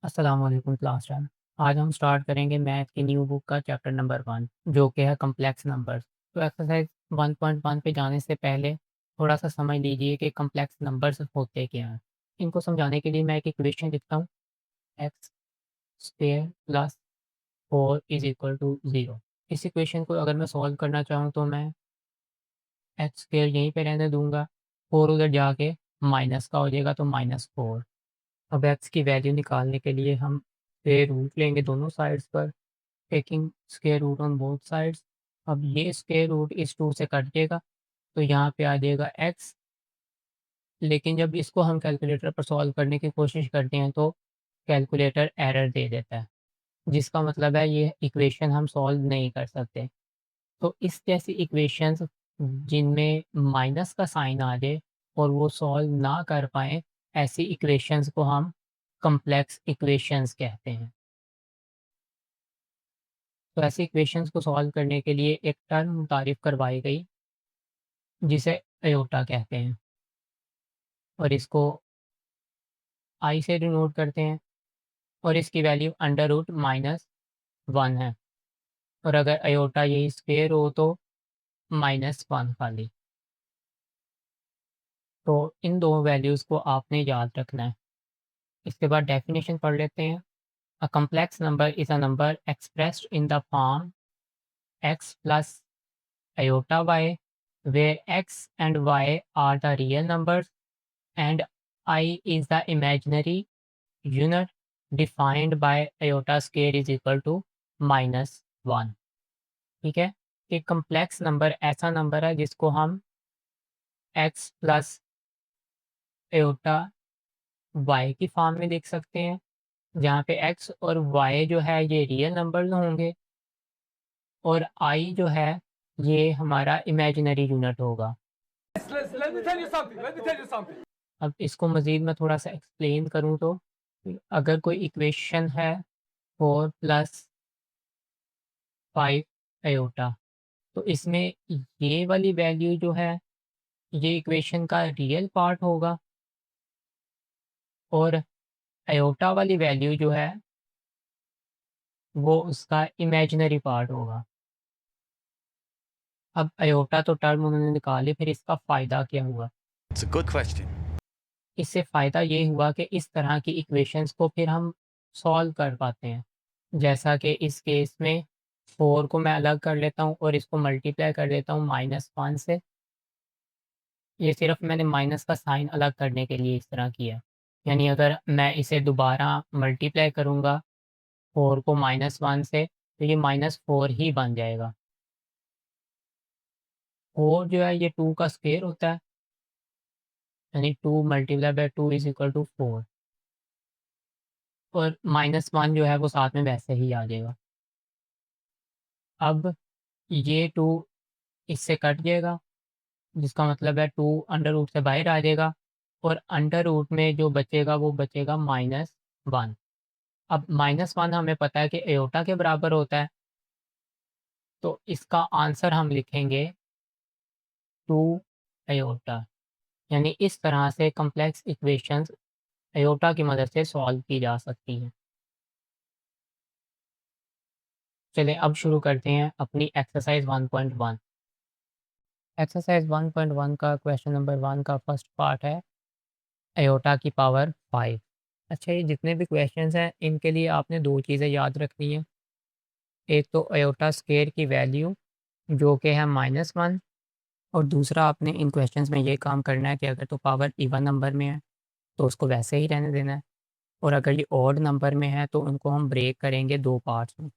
अस्सलाम वालेकुम class team. आज हम स्टार्ट करेंगे मैथ की न्यू बुक का चैप्टर नंबर 1 जो कि है कॉम्प्लेक्स नंबर्स। तो एक्सरसाइज 1.1 पे जाने से पहले थोड़ा सा समझ लीजिए कि कॉम्प्लेक्स नंबर्स होते क्या हैं। इनको समझाने के लिए मैं एक इक्वेशन लिखता हूँ। X square plus 4 is equal to 0। इस इक्वेशन को अगर मैं सॉल्व करना चाहूँ तो मैं एक्स स्क्वेयर यहीं पे रहने दूंगा, 4 उधर जाके माइनस का हो जाएगा तो -4। अब एक्स की वैल्यू निकालने के लिए हम स्क्वायर रूट लेंगे दोनों साइड्स पर, taking square root on both sides. अब ये स्क्वायर रूट इस 2 से कट जाएगा तो यहाँ पे आ जाएगा एक्स। लेकिन जब इसको हम कैलकुलेटर पर सॉल्व करने की कोशिश करते हैं तो कैलकुलेटर एरर दे देता है, जिसका मतलब है ये इक्वेशन हम सॉल्व नहीं कर सकते। तो इस जैसी इक्वेशंस जिनमें माइनस का साइन आ जाए और वो सॉल्व ना कर पाएँ, ऐसी इक्वेशंस को हम कॉम्प्लेक्स इक्वेशंस कहते हैं। तो ऐसे इक्वेशंस को सॉल्व करने के लिए एक टर्म मुतारिफ़ करवाई गई जिसे अयोटा कहते हैं, और इसको आई से डिनोट करते हैं, और इसकी वैल्यू अंडर रूट -1 है, और अगर अयोटा यही स्क्वायर हो तो -1 खाली। तो इन दो वैल्यूज़ को आपने याद रखना है। इसके बाद डेफिनेशन पढ़ लेते हैं। A complex number is a number expressed in the form x plus iota y, where x and y are the real numbers and I is the imaginary unit defined by iota square is equal to -1। ठीक है। एक complex number ऐसा number है जिसको हम x plus iota y की form में लिख सकते हैं, जहाँ पे x और y जो है ये रियल नंबर्स होंगे और I जो है ये हमारा इमेजिनरी यूनिट होगा। Let me tell you something. Let me tell you something. अब इसको मज़ीद मैं थोड़ा सा एक्सप्लेन करूँ तो अगर कोई इक्वेशन है 4 प्लस 5 आयोटा, तो इसमें ये वाली वैल्यू जो है ये इक्वेशन का रियल पार्ट होगा, और आयोटा वाली वैल्यू जो है वो उसका इमेजिनरी पार्ट होगा। अब आयोटा तो टर्म उन्होंने निकाली, फिर इसका फ़ायदा क्या हुआ? It's a good question. इससे फ़ायदा ये हुआ कि इस तरह की इक्वेशंस को फिर हम सॉल्व कर पाते हैं। जैसा कि इस केस में 4 को मैं अलग कर लेता हूँ और इसको मल्टीप्लाई कर देता हूँ -1 से। ये सिर्फ़ मैंने माइनस का साइन अलग करने के लिए इस तरह किया। यानी अगर मैं इसे दोबारा मल्टीप्लाई करूँगा 4 को -1 से, तो ये -4 ही बन जाएगा। 4 जो है ये 2 का स्क्वायर होता है, यानी 2 multiply by 2 is equal to 4, और -1 जो है वो साथ में वैसे ही आ जाएगा। अब ये 2 इससे कट जाएगा, जिसका मतलब है 2 अंडर रूट से बाहर आ जाएगा, और अंडर रूट में जो बचेगा वो बचेगा -1। अब -1 हमें पता है कि एयोटा के बराबर होता है, तो इसका आंसर हम लिखेंगे 2 एयोटा। यानी इस तरह से कॉम्प्लेक्स इक्वेशंस एयोटा की मदद से सॉल्व की जा सकती हैं। चलें अब शुरू करते हैं अपनी एक्सरसाइज 1.1। एक्सरसाइज 1.1 का क्वेश्चन नंबर 1 का फर्स्ट पार्ट है एयोटा की पावर 5। अच्छा, ये जितने भी क्वेश्चंस हैं इनके लिए आपने दो चीज़ें याद रखनी है। एक तो एयोटा स्क्वायर की वैल्यू जो कि है -1, और दूसरा आपने इन क्वेश्चंस में ये काम करना है कि अगर तो पावर इवन नंबर में है तो उसको वैसे ही रहने देना है, और अगर ये ऑड नंबर में है तो उनको हम ब्रेक करेंगे दो पार्ट्स में।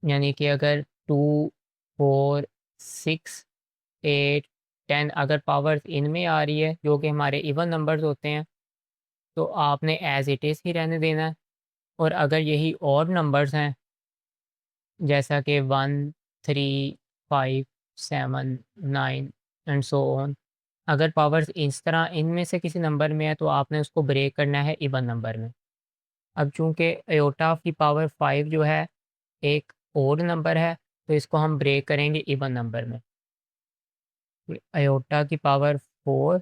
यानी कि अगर 2, 4, 6, 8, 10 अगर पावर्स इनमें आ रही है जो कि हमारे इवन नंबर्स होते हैं, तो आपने एज़ इट इज़ ही रहने देना है। और अगर यही ऑड नंबर्स हैं जैसा कि 1, 3, 5, 7, 9 एंड सो ऑन, अगर पावर्स इस तरह इनमें से किसी नंबर में है तो आपने उसको ब्रेक करना है इवन नंबर में। अब चूँकि आयोटा की पावर 5 जो है एक ओड नंबर है, तो इसको हम ब्रेक करेंगे इवन नंबर में। आयोटा की पावर 4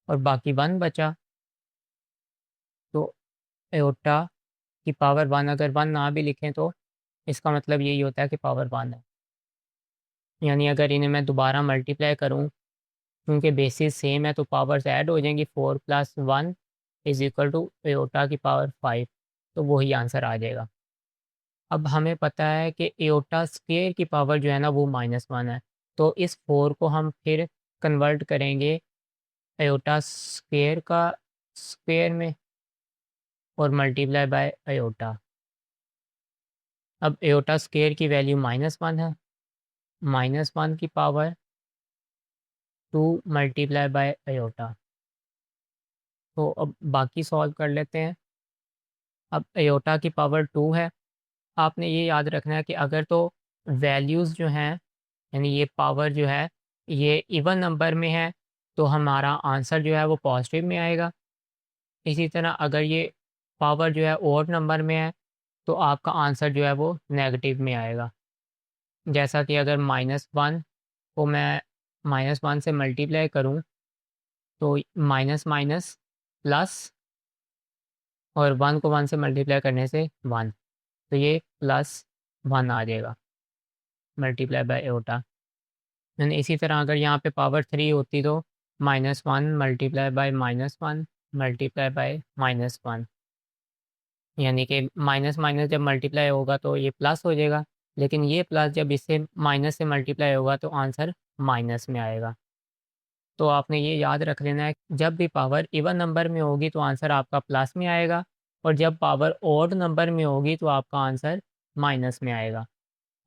और बाकी 1 बचा, तो एयोटा की पावर 1 अगर 1 ना भी लिखें तो इसका मतलब यही होता है कि पावर 1 है। यानी अगर इन्हें मैं दोबारा मल्टीप्लाई करूँ, क्योंकि बेसिस सेम है तो पावर्स ऐड हो जाएंगी, 4 + 1 इज़ इक्वल टू एयोटा की पावर 5, तो वही आंसर आ जाएगा। अब हमें पता है कि एयोटा स्क्वायर की पावर जो है ना वो -1 है, तो इस 4 को हम फिर कन्वर्ट करेंगे एयोटा स्क्वायर का स्क्वायर में और मल्टीप्लाई बाय एयोटा। अब एयोटा स्क्वायर की वैल्यू -1 है, -1 की पावर 2 मल्टीप्लाई बाय एयोटा। तो अब बाकी सॉल्व कर लेते हैं। अब एयोटा की पावर 2 है, आपने ये याद रखना है कि अगर तो वैल्यूज़ जो हैं, यानी ये पावर जो है ये इवन नंबर में है तो हमारा आंसर जो है वो पॉजिटिव में आएगा। इसी तरह अगर ये पावर जो है ओड नंबर में है तो आपका आंसर जो है वो नेगेटिव में आएगा। जैसा कि अगर -1 को मैं -1 से मल्टीप्लाई करूँ तो माइनस माइनस प्लस, और 1 को 1 से मल्टीप्लाई करने से 1, तो ये +1 आ जाएगा मल्टीप्लाई बाय एयोटा। एंड इसी तरह अगर यहाँ पे पावर 3 होती तो -1 मल्टीप्लाई बाय -1 मल्टीप्लाई बाय -1, यानी कि माइनस माइनस जब मल्टीप्लाई होगा तो ये प्लस हो जाएगा, लेकिन ये प्लस जब इससे माइनस से मल्टीप्लाई होगा तो आंसर माइनस में आएगा। तो आपने ये याद रख लेना है, जब भी पावर इवन नंबर में होगी तो आंसर आपका प्लस में आएगा, और जब पावर ओड नंबर में होगी तो आपका आंसर माइनस में आएगा।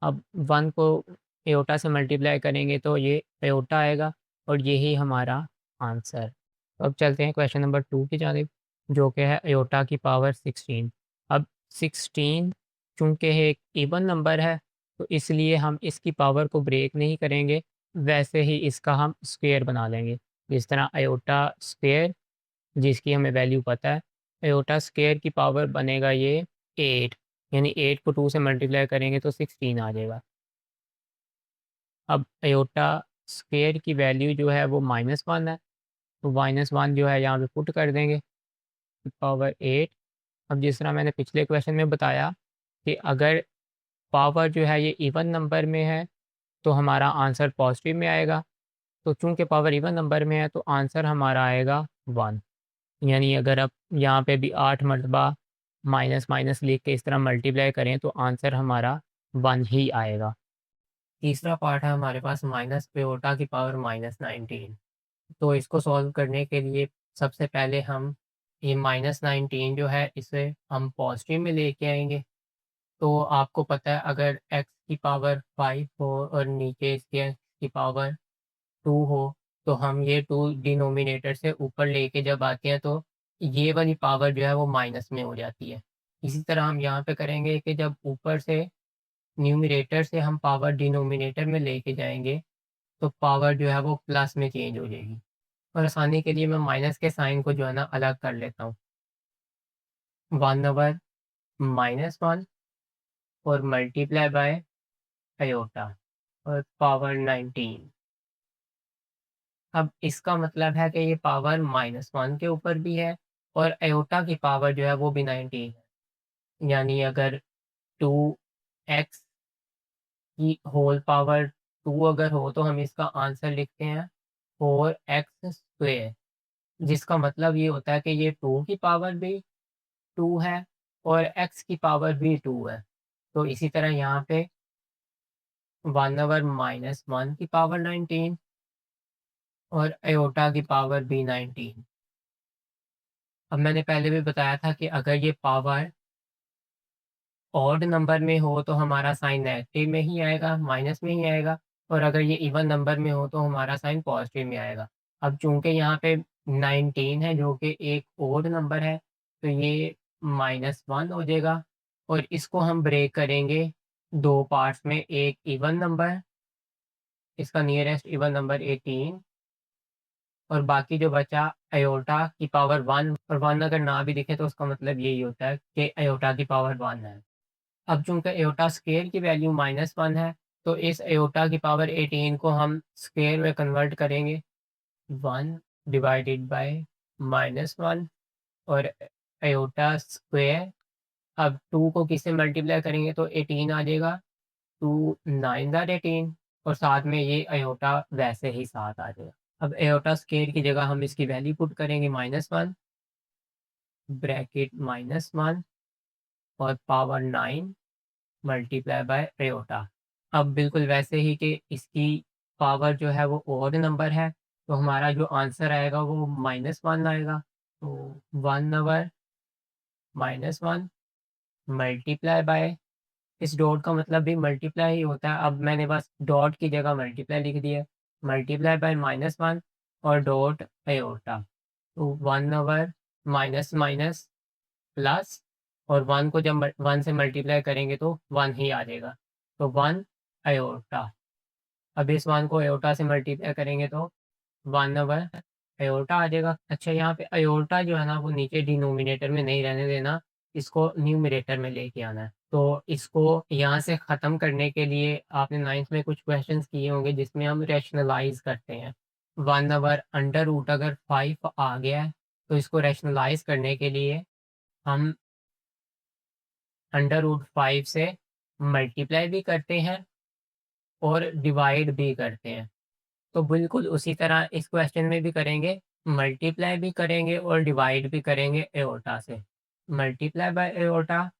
अब 1 को एयोटा से मल्टीप्लाई करेंगे तो ये एयोटा आएगा, और यही हमारा आंसर। तो अब चलते हैं क्वेश्चन नंबर 2 की जानिब, जो कि है एयोटा की पावर 16। अब 16 चूँकि एक इवन नंबर है तो इसलिए हम इसकी पावर को ब्रेक नहीं करेंगे, वैसे ही इसका हम स्क्वायर बना लेंगे। जिस तरह एयोटा स्क्वायर, जिसकी हमें वैल्यू पता है, एयोटा स्क्वायर की पावर बनेगा ये 8, यानी 8 को 2 से मल्टीप्लाई करेंगे तो 16 आ जाएगा। अब एयोटा स्क्वायर की वैल्यू जो है वो -1 है, तो -1 जो है यहाँ पे पुट कर देंगे, पावर 8। अब जिस तरह मैंने पिछले क्वेश्चन में बताया कि अगर पावर जो है ये इवन नंबर में है तो हमारा आंसर पॉजिटिव में आएगा, तो चूँकि पावर इवन नंबर में है तो आंसर हमारा आएगा 1। यानी अगर आप यहाँ पे भी 8 मरतबा माइनस माइनस लिख के इस तरह मल्टीप्लाई करें तो आंसर हमारा 1 ही आएगा। तीसरा पार्ट है हमारे पास माइनस पेओटा की पावर -19। तो इसको सॉल्व करने के लिए सबसे पहले हम ये -19 जो है इसे हम पॉजिटिव में लेके आएंगे। तो आपको पता है अगर x की पावर 5 हो और नीचे इसके x की पावर 2 हो, तो हम ये 2 डिनोमिनेटर से ऊपर लेके जब आते हैं तो ये वाली पावर जो है वो माइनस में हो जाती है। इसी तरह हम यहाँ पे करेंगे कि जब ऊपर से न्यूमरेटर से हम पावर डिनोमिनेटर में लेके जाएँगे, तो पावर जो है वो प्लस में चेंज हो जाएगी। और आसानी के लिए मैं माइनस के साइन को जो है ना अलग कर लेता हूँ। 1/-1 और मल्टीप्लाई बाय आयोटा और पावर 19। अब इसका मतलब है कि ये पावर -1 के ऊपर भी है और आयोटा की पावर जो है वो भी 19 है। यानी अगर 2x की होल पावर 2 अगर हो तो हम इसका आंसर लिखते हैं 4x², जिसका मतलब ये होता है कि ये 2 की पावर भी 2 है और x की पावर भी 2 है। तो इसी तरह यहाँ पे 1/-1 की पावर 19 और आयोटा की पावर भी 19। अब मैंने पहले भी बताया था कि अगर ये पावर ऑड नंबर में हो तो हमारा साइन नेगेटिव में ही आएगा, माइनस में ही आएगा, और अगर ये इवन नंबर में हो तो हमारा साइन पॉजिटिव में आएगा। अब चूँकि यहाँ पे 19 है जो कि एक ऑड नंबर है, तो ये -1 हो जाएगा और इसको हम ब्रेक करेंगे 2 पार्ट्स में, एक इवन नंबर, इसका नियरेस्ट इवन नंबर 18, और बाकी जो बचा आयोटा की पावर 1, और 1 अगर ना भी दिखे तो उसका मतलब यही होता है कि आयोटा की पावर 1 है। अब चूँकि एयोटा स्क्वायर की वैल्यू -1 है, तो इस एयोटा की पावर 18 को हम स्क्वायर में कन्वर्ट करेंगे 1 डिवाइडेड बाय -1, और एयोटा स्क्वायर, अब 2 को किससे मल्टीप्लाई करेंगे तो 18 आ जाएगा, 2 9 ज़ार 18 और साथ में ये एयोटा वैसे ही साथ आ जाएगा। अब एयोटा स्क्वायर की जगह हम इसकी वैल्यू पुट करेंगे -1 ब्रैकेट -1 और पावर 9 मल्टीप्लाई बाय एयोटा। अब बिल्कुल वैसे ही कि इसकी पावर जो है वो ऑड नंबर है, तो हमारा जो आंसर आएगा वो -1 आएगा। तो 1 ओवर -1 मल्टीप्लाई बाय, इस डॉट का मतलब भी मल्टीप्लाई ही होता है। अब मैंने बस डॉट की जगह मल्टीप्लाई लिख दिया, मल्टीप्लाई बाय -1 और डॉट एयोटा। तो 1 ओवर माइनस माइनस प्लस, और 1 को जब 1 से मल्टीप्लाई करेंगे तो 1 ही आ जाएगा, तो 1 एयोटा। अब इस 1 को एयोटा से मल्टीप्लाई करेंगे तो 1 ओवर एयोटा आ जाएगा। अच्छा, यहाँ पे एयोटा जो है ना वो नीचे डिनोमिनेटर में नहीं रहने देना, इसको न्यूमरेटर में लेके आना है। तो इसको यहाँ से ख़त्म करने के लिए आपने 9th में कुछ क्वेश्चंस किए होंगे जिसमें हम रैशनलाइज करते हैं। 1 ओवर अंडर रूट अगर 5 आ गया है तो इसको रैशनलाइज करने के लिए हम अंडर रूट 5 से मल्टीप्लाई भी करते हैं और डिवाइड भी करते हैं। तो बिल्कुल उसी तरह इस क्वेश्चन में भी करेंगे, मल्टीप्लाई भी करेंगे और डिवाइड भी करेंगे एओर्टा से। मल्टीप्लाई बाय एओर्टा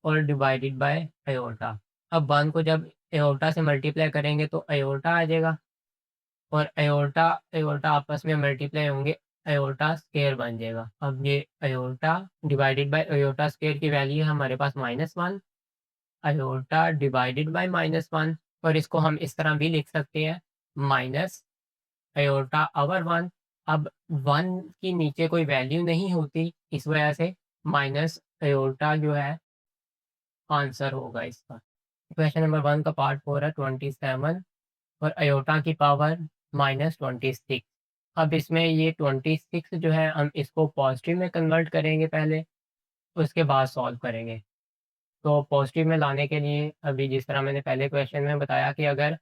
और डिवाइडेड बाय एओर्टा। अब 1 को जब एओर्टा से मल्टीप्लाई करेंगे तो एओर्टा आ जाएगा, और एओर्टा एओर्टा आपस में मल्टीप्लाई होंगे, एओर्टा स्क्वायर बन जाएगा। अब ये aorta divided by aorta square की वैल्यू है हमारे पास -1, एओर्टा डिवाइडेड बाय -1, और इसको हम इस तरह भी लिख सकते हैं माइनस एयोटा ओवर 1। अब 1 की नीचे कोई वैल्यू नहीं होती, इस वजह से माइनस एयोटा जो है आंसर होगा इसका। क्वेश्चन नंबर 1 का पार्ट 4 है 27 और एयोटा की पावर -26। अब इसमें ये 26 जो है हम इसको पॉजिटिव में कन्वर्ट करेंगे पहले, उसके बाद सॉल्व करेंगे। तो पॉजिटिव में लाने के लिए अभी जिस तरह मैंने पहले क्वेश्चन में बताया कि अगर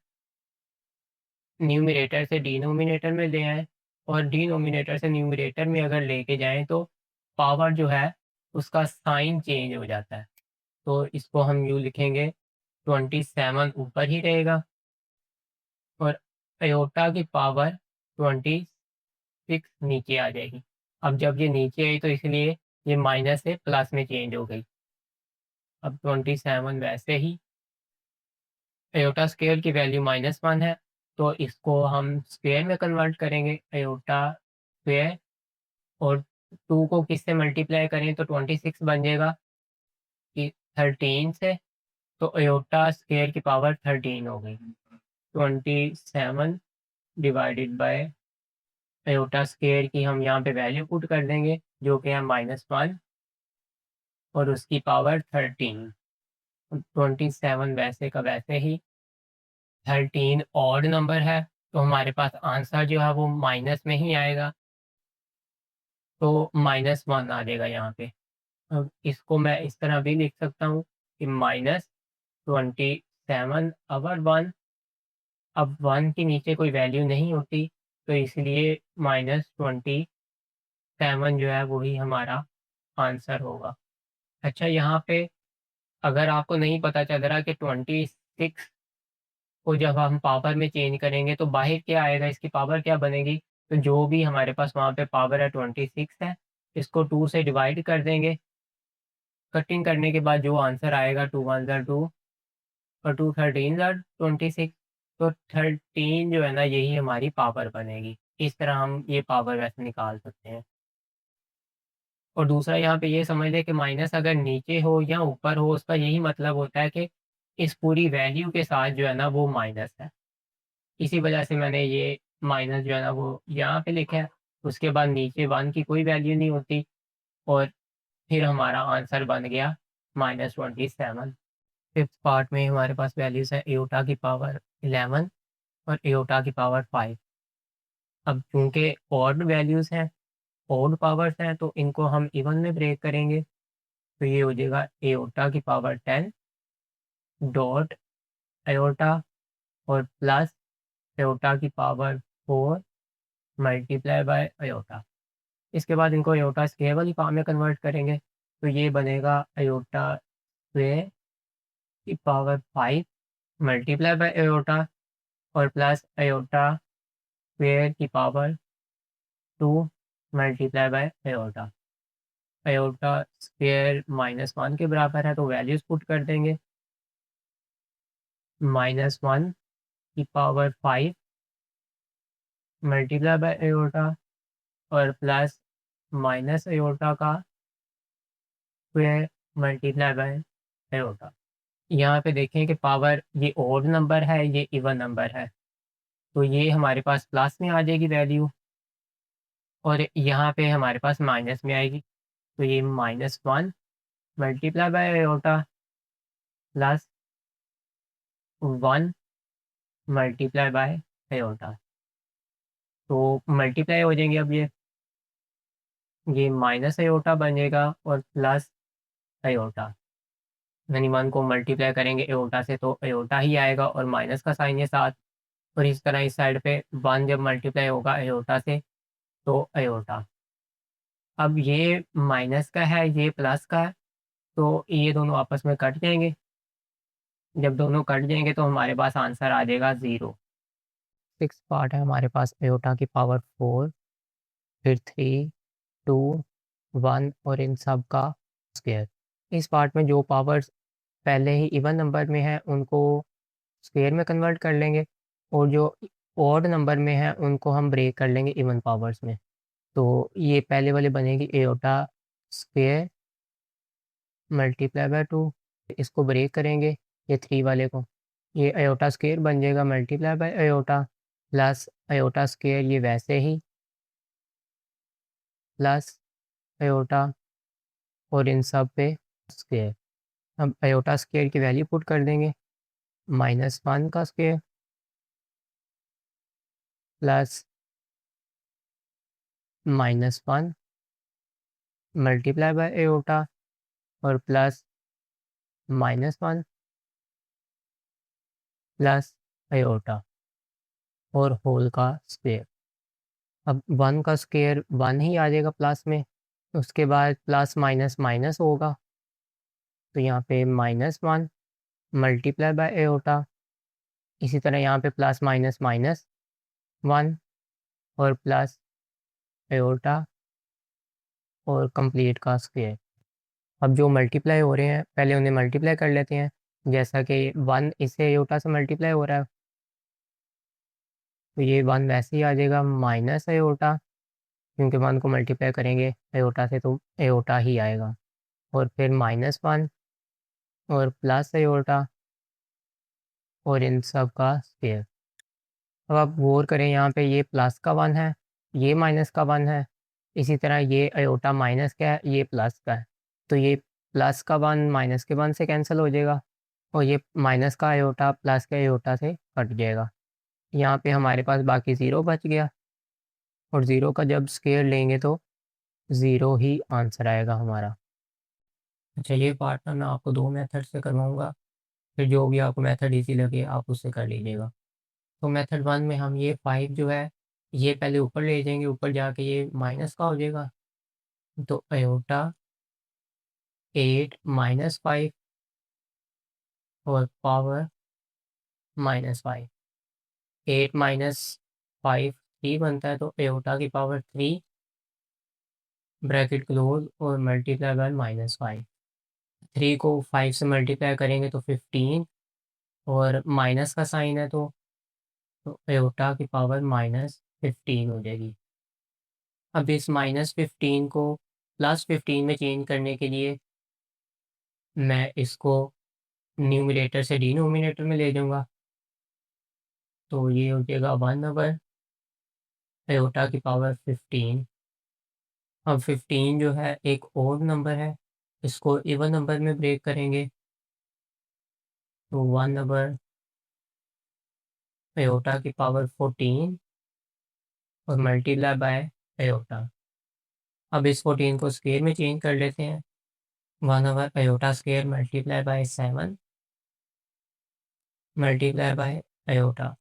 न्यूमरेटर से डिनोमिनेटर में ले आएँ और डिनोमिनेटर से न्यूमरेटर में अगर लेके जाएँ तो पावर जो है उसका साइन चेंज हो जाता है। तो इसको हम यूँ लिखेंगे 27 ऊपर ही रहेगा और अयोटा की पावर 26 नीचे आ जाएगी। अब जब ये नीचे आई तो इसलिए ये माइनस से प्लस में चेंज हो गई। अब 27 वैसे ही अयोटा स्क्वायर की वैल्यू -1 है, तो इसको हम स्क्वायर में कन्वर्ट करेंगे अयोटा स्क्वायर, और 2 को किससे मल्टीप्लाई करें तो 26 बन जाएगा कि 13 से, तो अयोटा स्क्वायर की पावर 13 हो गई। 27 डिवाइडेड बाय अयोटा स्क्वायर की हम यहाँ पे वैल्यू पुट कर देंगे जो कि है -1 और उसकी पावर 13। 27 वैसे का वैसे ही, 13 ऑड नंबर है तो हमारे पास आंसर जो है वो माइनस में ही आएगा, तो -1 आ जाएगा यहाँ पे। अब इसको मैं इस तरह भी लिख सकता हूँ कि -27 ओवर 1। अब 1 के नीचे कोई वैल्यू नहीं होती तो इसलिए -27 जो है वही हमारा आंसर होगा। अच्छा, यहाँ पे अगर आपको नहीं पता चल रहा कि 26 को जब हम पावर में चेंज करेंगे तो बाहर क्या आएगा, इसकी पावर क्या बनेगी, तो जो भी हमारे पास वहाँ पे पावर है 26 है, इसको 2 से डिवाइड कर देंगे। कटिंग करने के बाद जो आंसर आएगा 2 1 ज़ा 2 और 2 13 ज़ा 26, तो 13 जो है ना यही हमारी पावर बनेगी। इस तरह हम ये पावर वैसे निकाल सकते हैं। और दूसरा यहाँ पे ये समझ लें कि माइनस अगर नीचे हो या ऊपर हो उसका यही मतलब होता है कि इस पूरी वैल्यू के साथ जो है ना वो माइनस है। इसी वजह से मैंने ये माइनस जो है ना वो यहाँ पे लिखा है। उसके बाद नीचे 1 की कोई वैल्यू नहीं होती और फिर हमारा आंसर बन गया -27। फिफ्थ पार्ट में हमारे पास वैल्यूज़ है एयोटा की पावर 11 और एयोटा की पावर 5। अब चूँकि ऑड वैल्यूज़ हैं, ऑड पावर्स हैं, तो इनको हम इवन में ब्रेक करेंगे, तो ये हो जाएगा एयोटा की पावर 10 डॉट एयोटा और प्लस एयोटा की पावर 4 मल्टीप्लाई बाय एयोटा। इसके बाद इनको एयोटा स्क्वायर वाली फॉर्म में कन्वर्ट करेंगे, तो ये बनेगा आयोटा स्क्वायर की पावर 5 मल्टीप्लाई बाय आयोटा और प्लस आयोटा स्क्वायर की power 2 multiply bye iota. Iota square -1 के बराबर है, तो वैल्यूज़ पुट कर देंगे। -1 की पावर 5 मल्टीप्लाई बाय आयोटा और प्लस माइनस आयोटा का स्क्वायर मल्टीप्लाई बाय आयोटा। यहाँ पे देखें कि पावर ये ओड नंबर है, ये इवन नंबर है, तो ये हमारे पास प्लस में आ जाएगी वैल्यू और यहाँ पे हमारे पास माइनस में आएगी। तो ये -1 multiply bye iota plus 1 multiply bye iota, तो मल्टीप्लाई हो जाएंगे। अब ये माइनस आयोटा बनेगा और प्लस आयोटा, यानी 1 को मल्टीप्लाई करेंगे आयोटा से तो आयोटा ही आएगा और माइनस का साइन है साथ। और इस तरह इस साइड पे 1 जब मल्टीप्लाई होगा आयोटा से तो आयोटा। अब ये माइनस का है, ये प्लस का है, तो ये दोनों आपस में कट जाएंगे। जब दोनों कट जाएंगे तो हमारे पास आंसर आ जाएगा 0। 6 पार्ट है हमारे पास आयोटा की पावर 4, फिर 3, 2, 1 और इन सब का स्क्वायर। इस पार्ट में जो पावर्स पहले ही इवन नंबर में है उनको स्क्वायर में कन्वर्ट कर लेंगे और जो ऑड नंबर में है उनको हम ब्रेक कर लेंगे इवन पावर्स में। तो ये पहले वाले बनेगी एयोटा स्क्वायर मल्टीप्लाई बाय 2, इसको ब्रेक करेंगे ये 3 वाले को, ये अयोटा स्क्वायर बन जाएगा multiply by iota plus iota square ये वैसे ही प्लस अयोटा और इन सब पे स्क्वायर। अब अयोटा स्क्वायर की वैल्यू पुट कर देंगे, -1 का square plus -1 multiply by iota और प्लस -1 प्लस अयोटा और होल का स्क्वायर। अब 1 का स्क्वायर 1 ही आ जाएगा प्लस में, उसके बाद प्लस माइनस माइनस होगा, तो यहाँ पे -1 मल्टीप्लाई बाय अयोटा। इसी तरह यहाँ पे प्लस माइनस माइनस 1 और प्लस अयोटा और कंप्लीट का स्क्वायर। अब जो मल्टीप्लाई हो रहे हैं पहले उन्हें मल्टीप्लाई कर लेते हैं, जैसा कि 1 इससे अयोटा से मल्टीप्लाई हो रहा है, तो ये 1 वैसे ही आ जाएगा माइनस अयोटा, क्योंकि 1 को मल्टीप्लाई करेंगे अयोटा से तो अयोटा ही आएगा और फिर -1 और प्लस अयोटा और इन सब का स्क्वायर। अब आप गौर करें यहाँ पे ये प्लस का 1 है, ये माइनस का 1 है, इसी तरह ये अयोटा माइनस का है, ये प्लस का है, तो ये प्लस का 1 माइनस के 1 से कैंसिल हो जाएगा और ये माइनस का अयोटा प्लस के अयोटा से कट जाएगा। यहाँ पे हमारे पास बाकी 0 बच गया और 0 का जब स्क्वायर लेंगे तो 0 ही आंसर आएगा हमारा। अच्छा, ये पार्ट ना मैं आपको 2 मेथड से करवाऊँगा, फिर जो भी आपको मेथड ईज़ी लगे आप उससे कर लीजिएगा। तो मेथड 1 में हम ये 5 जो है ये पहले ऊपर ले जाएंगे, ऊपर जाके ये माइनस का हो जाएगा, तो अयोटा 8 -5 और पावर -5। 8 -5 3 बनता है, तो अयोटा की पावर 3 ब्रैकेट क्लोज और मल्टीप्लाई बाय -5। 3 को 5 से मल्टीप्लाई करेंगे तो 15 और माइनस का साइन है तो अयोटा की पावर -15 हो जाएगी। अब इस -15 को +15 में चेंज करने के लिए मैं इसको न्यूमरेटर से डिनोमिनेटर में ले जाऊँगा, तो ये हो जाएगा 1 अयोटा की पावर 15। अब 15 जो है एक ओड नंबर है, इसको इवन नंबर में ब्रेक करेंगे, तो 1 अयोटा की पावर 14 और मल्टीप्लाई बाय अयोटा। अब इस 14 को स्क्वायर में चेंज कर लेते हैं, 1 iota square multiply by 7 multiply by iota.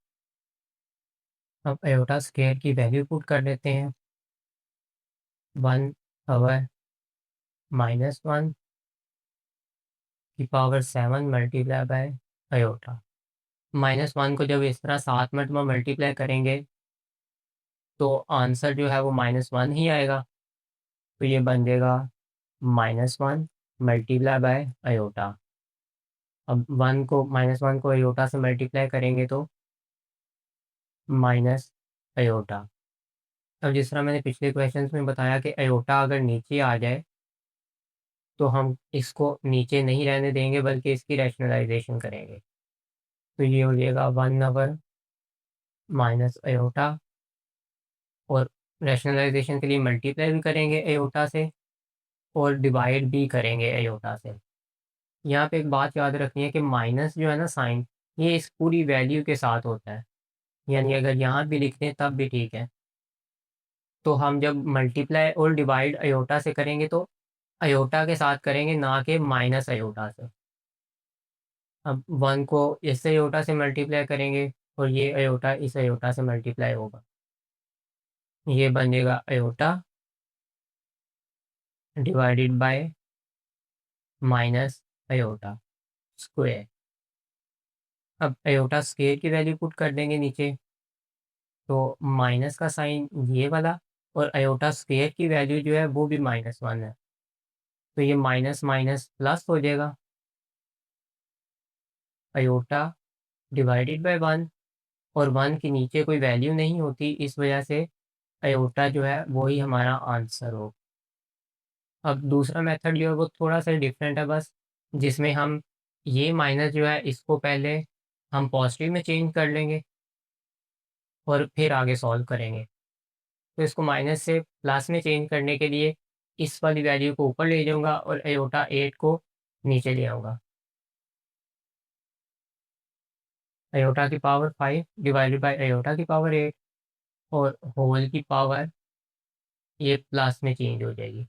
अब अयोटा स्क्वायर की वैल्यू पुट कर देते हैं, 1 -1 की पावर 7 मल्टीप्लाई बाय आयोटा। -1 को जब इस तरह 7 मरतबा मल्टीप्लाई करेंगे तो आंसर जो है वो -1 ही आएगा। तो ये बन जाएगा -1 मल्टीप्लाई बाय आयोटा। अब 1 को आयोटा से मल्टीप्लाई करेंगे तो माइनस आयोटा। अब जिस तरह मैंने पिछले क्वेश्चंस में बताया कि आयोटा अगर नीचे आ जाए तो हम इसको नीचे नहीं रहने देंगे बल्कि इसकी रैशनलाइजेशन करेंगे। तो ये हो जाएगा 1/, माइनस आयोटा, और रैशनलाइजेशन के लिए मल्टीप्लाई भी करेंगे आयोटा से और डिवाइड भी करेंगे आयोटा से। यहाँ पे एक बात याद रखनी है कि माइनस जो है ना साइन, ये इस पूरी वैल्यू के साथ होता है, यानी अगर यहाँ भी लिख दें तब भी ठीक है। तो हम जब मल्टीप्लाई और डिवाइड आयोटा से करेंगे तो आयोटा के साथ करेंगे, ना कि माइनस आयोटा से। अब 1 को इस आयोटा से मल्टीप्लाई करेंगे और ये आयोटा इस आयोटा से मल्टीप्लाई होगा, ये बन जाएगा iota divided by minus iota square. अब आयोटा स्क्वायर की वैल्यू पुट कर देंगे नीचे, तो माइनस का साइन ये वाला और आयोटा स्क्वायर की वैल्यू जो है वो भी -1 है, तो ये माइनस माइनस प्लस हो जाएगा। आयोटा डिवाइडेड बाय 1, और 1 के नीचे कोई वैल्यू नहीं होती, इस वजह से आयोटा जो है वही हमारा आंसर हो। अब दूसरा मेथड जो है वो थोड़ा सा डिफरेंट है बस, जिसमें हम ये माइनस जो है इसको पहले हम पॉजिटिव में चेंज कर लेंगे और फिर आगे सॉल्व करेंगे। तो इसको माइनस से प्लस में चेंज करने के लिए इस वाली वैल्यू को ऊपर ले जाऊंगा और आयोटा 8 को नीचे ले आऊँगा। आयोटा की पावर 5 डिवाइडेड बाय आयोटा की पावर 8, और होल की पावर ये प्लस में चेंज हो जाएगी।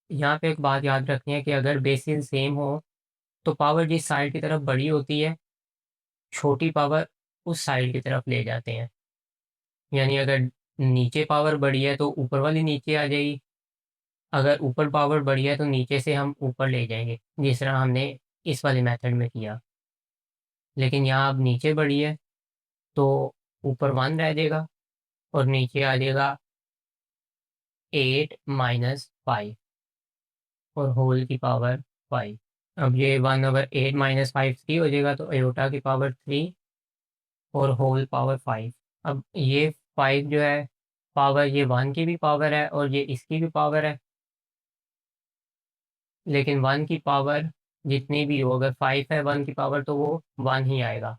यहाँ पे एक बात याद रखनी है कि अगर बेसिस सेम हो तो पावर जिस साइड की तरफ बड़ी होती है, छोटी पावर उस साइड की तरफ ले जाते हैं। यानी अगर नीचे पावर बड़ी है तो ऊपर वाली नीचे आ जाएगी, अगर ऊपर पावर बड़ी है तो नीचे से हम ऊपर ले जाएंगे, जिस तरह हमने इस वाले मेथड में किया। लेकिन यहाँ अब नीचे बड़ी है तो ऊपर 1 रह जाएगा और नीचे आ जाएगा 8 - 5 और होल की पावर 5। अब ये 1/8 - 5 3 हो जाएगा, तो आयोटा की पावर 3 और होल पावर 5। अब ये 5 जो है पावर, ये 1 की भी पावर है और ये इसकी भी पावर है, लेकिन 1 की पावर जितनी भी हो, अगर 5 है 1 की पावर तो वो 1 ही आएगा,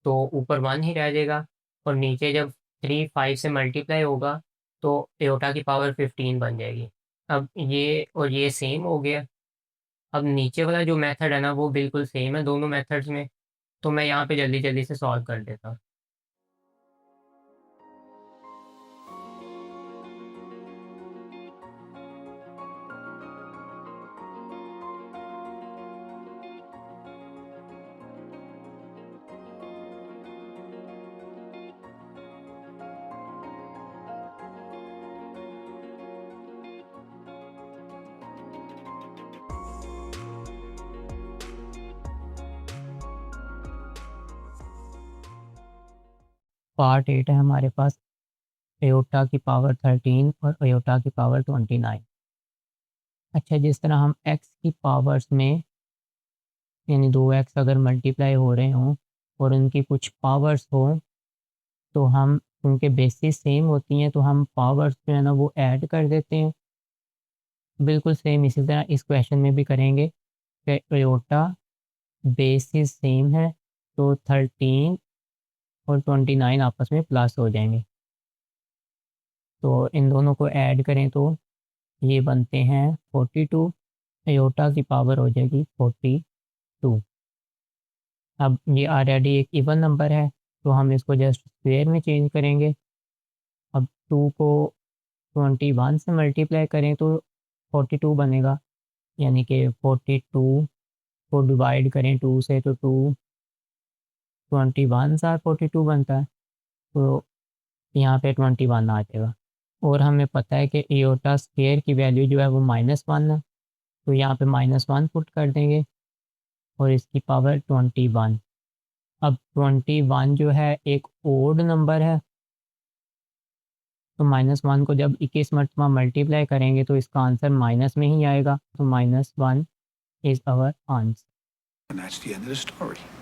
तो ऊपर 1 ही रह जाएगा। और नीचे जब 3 5 से मल्टीप्लाई होगा तो आयोटा की पावर 15 बन जाएगी। अब ये और ये सेम हो गया। अब नीचे वाला जो मेथड है ना वो बिल्कुल सेम है दोनों मेथड्स में, तो मैं यहाँ पे जल्दी जल्दी से सॉल्व कर देता हूँ। पार्ट 8 है हमारे पास, आयोटा की पावर 13 और आयोटा की पावर 29। अच्छा, जिस तरह हम एक्स की पावर्स में, यानी 2x अगर मल्टीप्लाई हो रहे हों और उनकी कुछ पावर्स हों, तो हम उनके बेसिस सेम होती हैं तो हम पावर्स जो है ना वो ऐड कर देते हैं। बिल्कुल सेम इसी तरह इस क्वेश्चन में भी करेंगे कि आयोटा बेसिस सेम है तो 13 और 29 आपस में प्लस हो जाएंगे, तो इन दोनों को ऐड करें तो ये बनते हैं 42। आयोटा की पावर हो जाएगी 42। अब ये ऑलरेडी एक इवन नंबर है तो हम इसको जस्ट स्क्वायर में चेंज करेंगे। अब 2 को 21 से मल्टीप्लाई करें तो 42 बनेगा, यानी कि 42 को डिवाइड करें 2 से तो 2 21 सा 42 बनता है, तो यहाँ पे 21 आ जाएगा। और हमें पता है कि एयोटा स्क्वायर की वैल्यू जो है वो -1 है, तो यहाँ पे -1 पुट कर देंगे और इसकी पावर 21। अब 21 जो है एक ओड नंबर है, तो -1 को जब 21 मरतबा मल्टीप्लाई करेंगे तो इसका आंसर माइनस में ही आएगा, तो -1 is our answer. And that's the end of the story.